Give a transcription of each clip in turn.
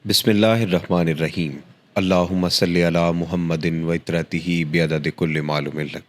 بسم اللہ الرحمن الرحیم۔ اللہم صلی علی محمد و اطرتہ بعدد کل معلوم لک۔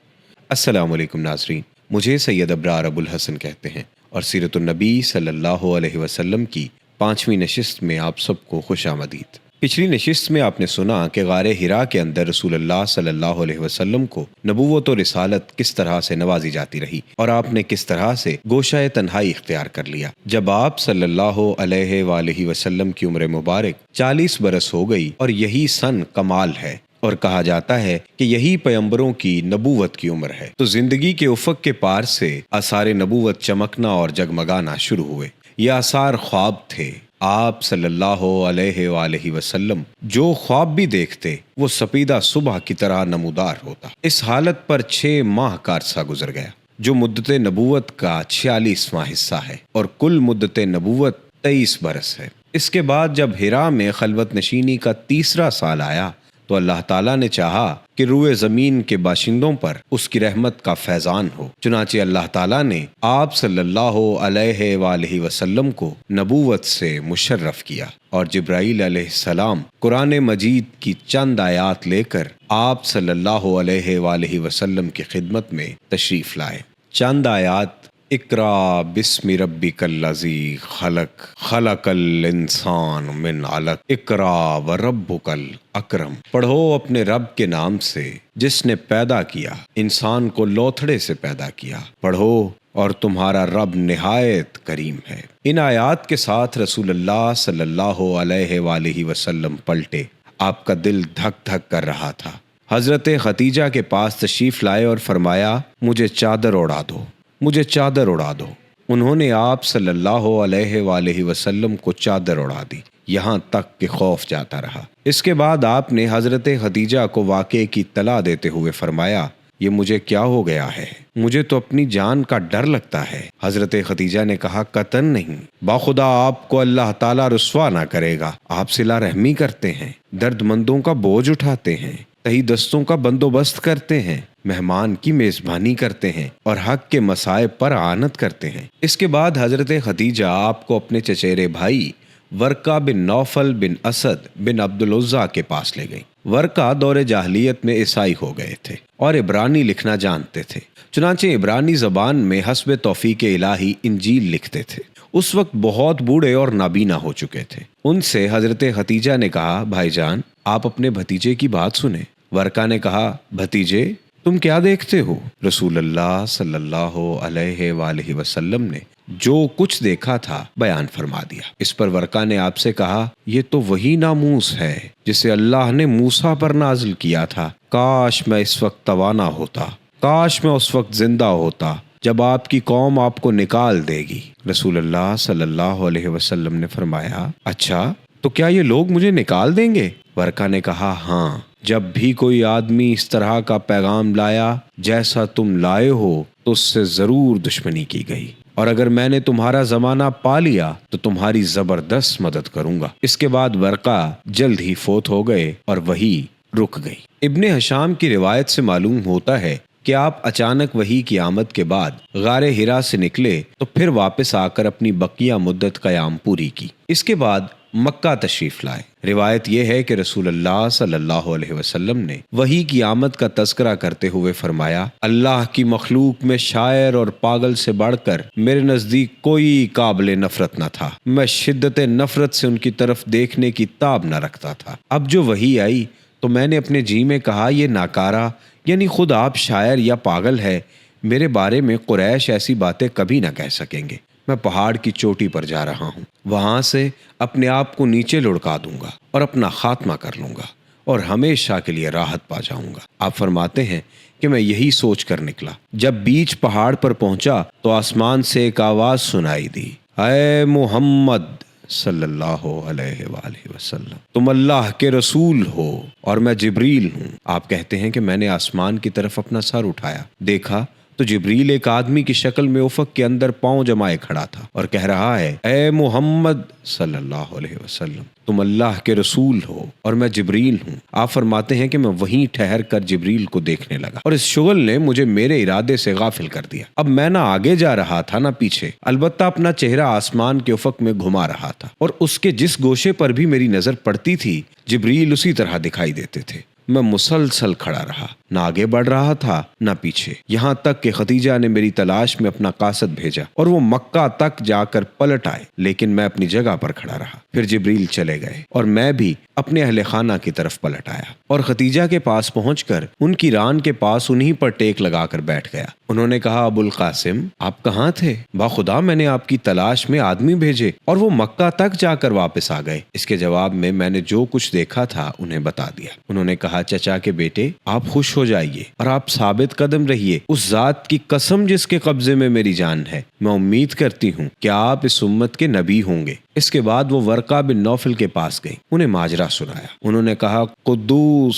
السلام علیکم ناظرین، مجھے سید ابرار ابو الحسن کہتے ہیں اور سیرت النبی صلی اللہ علیہ وسلم کی 5ویں نشست میں آپ سب کو خوش آمدید۔ پچھلی نشست میں آپ نے سنا کہ غار حرا کے اندر رسول اللہ صلی اللہ علیہ وسلم کو نبوت و رسالت کس طرح سے نوازی جاتی رہی اور آپ نے کس طرح سے گوشہ تنہائی اختیار کر لیا۔ جب آپ صلی اللہ علیہ وآلہ وسلم کی عمر مبارک 40 برس ہو گئی اور یہی سن کمال ہے اور کہا جاتا ہے کہ یہی پیغمبروں کی نبوت کی عمر ہے، تو زندگی کے افق کے پار سے آثار نبوت چمکنا اور جگمگانا شروع ہوئے۔ یہ آثار خواب تھے۔ آپ صلی اللہ علیہ وآلہ وسلم جو خواب بھی دیکھتے وہ سپیدہ صبح کی طرح نمودار ہوتا۔ اس حالت پر 6 ماہ کا عرصہ گزر گیا، جو مدت نبوت کا 46واں حصہ ہے اور کل مدت نبوت 23 برس ہے۔ اس کے بعد جب حرا میں خلوت نشینی کا 3را سال آیا تو اللہ تعالیٰ نے چاہا کہ روئے زمین کے باشندوں پر اس کی رحمت کا فیضان ہو، چنانچہ اللہ تعالیٰ نے آپ صلی اللہ علیہ وآلہ وسلم کو نبوت سے مشرف کیا اور جبرائیل علیہ السلام قرآن مجید کی چند آیات لے کر آپ صلی اللہ علیہ وآلہ وسلم کی خدمت میں تشریف لائے۔ چند آیات: اقرأ بسم ربک الذی خلق، خلق الانسان من علق، اقرأ وربک الاکرم۔ پڑھو اپنے رب کے نام سے جس نے پیدا کیا، انسان کو لوتھڑے سے پیدا کیا، پڑھو اور تمہارا رب نہایت کریم ہے۔ ان آیات کے ساتھ رسول اللہ صلی اللہ علیہ وآلہ وسلم پلٹے۔ آپ کا دل دھک دھک کر رہا تھا۔ حضرت خدیجہ کے پاس تشریف لائے اور فرمایا، مجھے چادر اڑا دو، مجھے چادر اڑا دو۔ انہوں نے آپ صلی اللہ علیہ وآلہ وسلم کو چادر اڑا دی، یہاں تک کہ خوف جاتا رہا۔ اس کے بعد آپ نے حضرت خدیجہ کو واقعے کی اطلاع دیتے ہوئے فرمایا، یہ مجھے کیا ہو گیا ہے؟ مجھے تو اپنی جان کا ڈر لگتا ہے۔ حضرت خدیجہ نے کہا، قطعاً نہیں، باخدا آپ کو اللہ تعالیٰ رسوا نہ کرے گا۔ آپ صلہ رحمی کرتے ہیں، درد مندوں کا بوجھ اٹھاتے ہیں، تہی دستوں کا بندوبست کرتے ہیں، مہمان کی میزبانی کرتے ہیں اور حق کے مصائب پر اعانت کرتے ہیں۔ اس کے بعد حضرت خدیجہ آپ کو اپنے چچیرے بھائی ورقہ بن نوفل بن اسد بن عبد العزیٰ کے پاس لے گئیں۔ ورقہ دور جاہلیت میں عیسائی ہو گئے تھے اور عبرانی لکھنا جانتے تھے، چنانچہ عبرانی زبان میں حسب توفیق الہی انجیل لکھتے تھے۔ اس وقت بہت بوڑھے اور نابینا ہو چکے تھے۔ ان سے حضرت خدیجہ نے کہا، بھائی جان، آپ اپنے بھتیجے کی بات سنیں۔ ورقہ نے کہا، بھتیجے تم کیا دیکھتے ہو؟ رسول اللہ صلی اللہ علیہ وآلہ وسلم نے جو کچھ دیکھا تھا بیان فرما دیا۔ اس پر ورقہ نے آپ سے کہا، یہ تو وہی ناموس ہے جسے اللہ نے موسیٰ پر نازل کیا تھا۔ کاش میں اس وقت توانا ہوتا، کاش میں اس وقت زندہ ہوتا جب آپ کی قوم آپ کو نکال دے گی۔ رسول اللہ صلی اللہ علیہ وسلم نے فرمایا، اچھا تو کیا یہ لوگ مجھے نکال دیں گے؟ ورقہ نے کہا، ہاں، جب بھی کوئی آدمی اس طرح کا پیغام لایا جیسا تم لائے ہو تو اس سے ضرور دشمنی کی گئی، اور اگر میں نے تمہارا زمانہ پا لیا تو تمہاری زبردست مدد کروں گا۔ اس کے بعد ورقہ جلد ہی فوت ہو گئے اور وحی رک گئی۔ ابن ہشام کی روایت سے معلوم ہوتا ہے کہ آپ اچانک وحی کی آمد کے بعد غار حرا سے نکلے تو پھر واپس آ کر اپنی بقیہ مدت قیام پوری کی۔ اس کے بعد مکہ تشریف لائے۔ روایت یہ ہے کہ رسول اللہ صلی اللہ علیہ وسلم نے وحی کی آمد کا تذکرہ کرتے ہوئے فرمایا، اللہ کی مخلوق میں شاعر اور پاگل سے بڑھ کر میرے نزدیک کوئی قابل نفرت نہ تھا۔ میں شدت نفرت سے ان کی طرف دیکھنے کی تاب نہ رکھتا تھا۔ اب جو وحی آئی تو میں نے اپنے جی میں کہا، یہ ناکارہ یعنی خود آپ شاعر یا پاگل ہے، میرے بارے میں قریش ایسی باتیں کبھی نہ کہہ سکیں گے۔ میں پہاڑ کی چوٹی پر جا رہا ہوں، وہاں سے اپنے آپ کو نیچے لڑکا دوں گا اور اپنا خاتمہ کر لوں گا اور ہمیشہ کے لیے راحت پا جاؤں گا۔ آپ فرماتے ہیں کہ میں یہی سوچ کر نکلا۔ جب بیچ پہاڑ پر پہنچا تو آسمان سے ایک آواز سنائی دی، اے محمد صلی اللہ علیہ وآلہ وسلم، تم اللہ کے رسول ہو اور میں جبریل ہوں۔ آپ کہتے ہیں کہ میں نے آسمان کی طرف اپنا سر اٹھایا، دیکھا تو جبریل ایک آدمی کی شکل میں افق کے اندر پاؤں جمائے کھڑا تھا اور کہہ رہا ہے، اے محمد صلی اللہ علیہ وسلم، تم اللہ کے رسول ہو اور میں جبریل ہوں۔ آپ فرماتے ہیں کہ میں وہیں ٹھہر کر جبریل کو دیکھنے لگا اور اس شغل نے مجھے میرے ارادے سے غافل کر دیا۔ اب میں نہ آگے جا رہا تھا نہ پیچھے، البتہ اپنا چہرہ آسمان کے افق میں گھما رہا تھا، اور اس کے جس گوشے پر بھی میری نظر پڑتی تھی جبریل اسی طرح دکھائی دیتے تھے۔ میں مسلسل کھڑا رہا، نہ آگے بڑھ رہا تھا نہ پیچھے، یہاں تک کہ خدیجہ نے میری تلاش میں اپنا قاصد بھیجا اور وہ مکہ تک جا کر پلٹ آئے، لیکن میں اپنی جگہ پر کھڑا رہا۔ پھر جبریل چلے گئے اور میں بھی اپنے اہل خانہ کی طرف پلٹ آیا اور خدیجہ کے پاس پہنچ کر ان کی ران کے پاس انہی پر ٹیک لگا کر بیٹھ گیا۔ انہوں نے کہا، ابو القاسم، آپ کہاں تھے؟ باخدا میں نے آپ کی تلاش میں آدمی بھیجے اور وہ مکہ تک جا کر واپس آ گئے۔ اس کے جواب میں نے جو کچھ دیکھا تھا انہیں بتا دیا۔ انہوں نے کہا، چچا کے بیٹے، آپ خوش ہو جائیے اور آپ ثابت قدم رہیے، اس ذات کی قسم جس کے قبضے میں میری جان ہے، میں امید کرتی ہوں کہ آپ اس امت کے نبی ہوں گے۔ اس کے بعد وہ ورقہ بن نوفل کے پاس گئی، انہیں ماجرا سنایا۔ انہوں نے کہا، قدوس،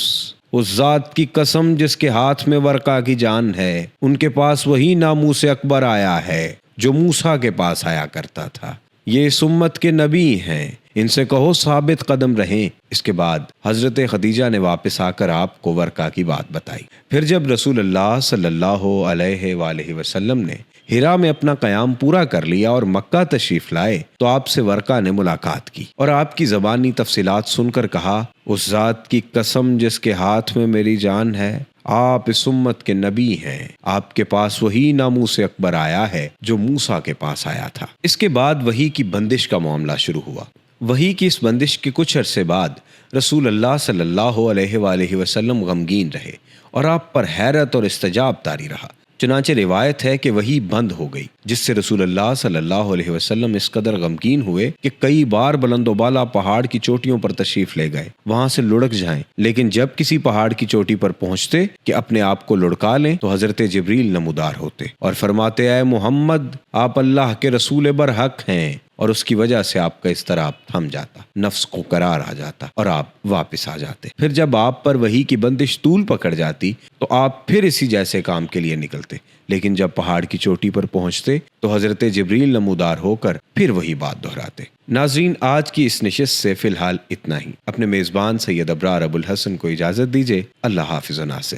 اس ذات کی قسم جس کے ہاتھ میں ورقہ کی جان ہے، ان کے پاس وہی ناموس اکبر آیا ہے جو موسیٰ کے پاس آیا کرتا تھا۔ یہ اس امت کے نبی ہیں، ان سے کہو ثابت قدم رہیں۔ اس کے بعد حضرت خدیجہ نے واپس آ کر آپ کو ورقہ کی بات بتائی۔ پھر جب رسول اللہ صلی اللہ علیہ وآلہ وسلم نے ہرا میں اپنا قیام پورا کر لیا اور مکہ تشریف لائے تو آپ سے ورقہ نے ملاقات کی اور آپ کی زبانی تفصیلات سن کر کہا، اس ذات کی قسم جس کے ہاتھ میں میری جان ہے، آپ اس امت کے نبی ہیں، آپ کے پاس وہی ناموس اکبر آیا ہے جو موسیٰ کے پاس آیا تھا۔ اس کے بعد وحی کی بندش کا معاملہ شروع ہوا۔ وحی کی اس بندش کے کچھ عرصے بعد رسول اللہ صلی اللہ علیہ وآلہ وسلم غمگین رہے اور آپ پر حیرت اور استجاب طاری رہا۔ چنانچہ روایت ہے کہ وحی بند ہو گئی، جس سے رسول اللہ صلی اللہ علیہ وسلم اس قدر غمگین ہوئے کہ کئی بار بلند و بالا پہاڑ کی چوٹیوں پر تشریف لے گئے، وہاں سے لڑک جائیں، لیکن جب کسی پہاڑ کی چوٹی پر پہنچتے کہ اپنے آپ کو لڑکا لیں تو حضرت جبریل نمودار ہوتے اور فرماتے، اے محمد، آپ اللہ کے رسول برحق ہیں، اور اس کی وجہ سے آپ کا اضطراب تھم جاتا، نفس کو قرار آ جاتا اور آپ واپس آ جاتے۔ پھر جب آپ پر وحی کی بندش طول پکڑ جاتی تو آپ پھر اسی جیسے کام کے لیے نکلتے، لیکن جب پہاڑ کی چوٹی پر پہنچتے تو حضرت جبریل نمودار ہو کر پھر وہی بات دہراتے۔ ناظرین، آج کی اس نشست سے فی الحال اتنا ہی۔ اپنے میزبان سید ابرار ابو الحسن کو اجازت دیجیے۔ اللہ حافظ و ناصر۔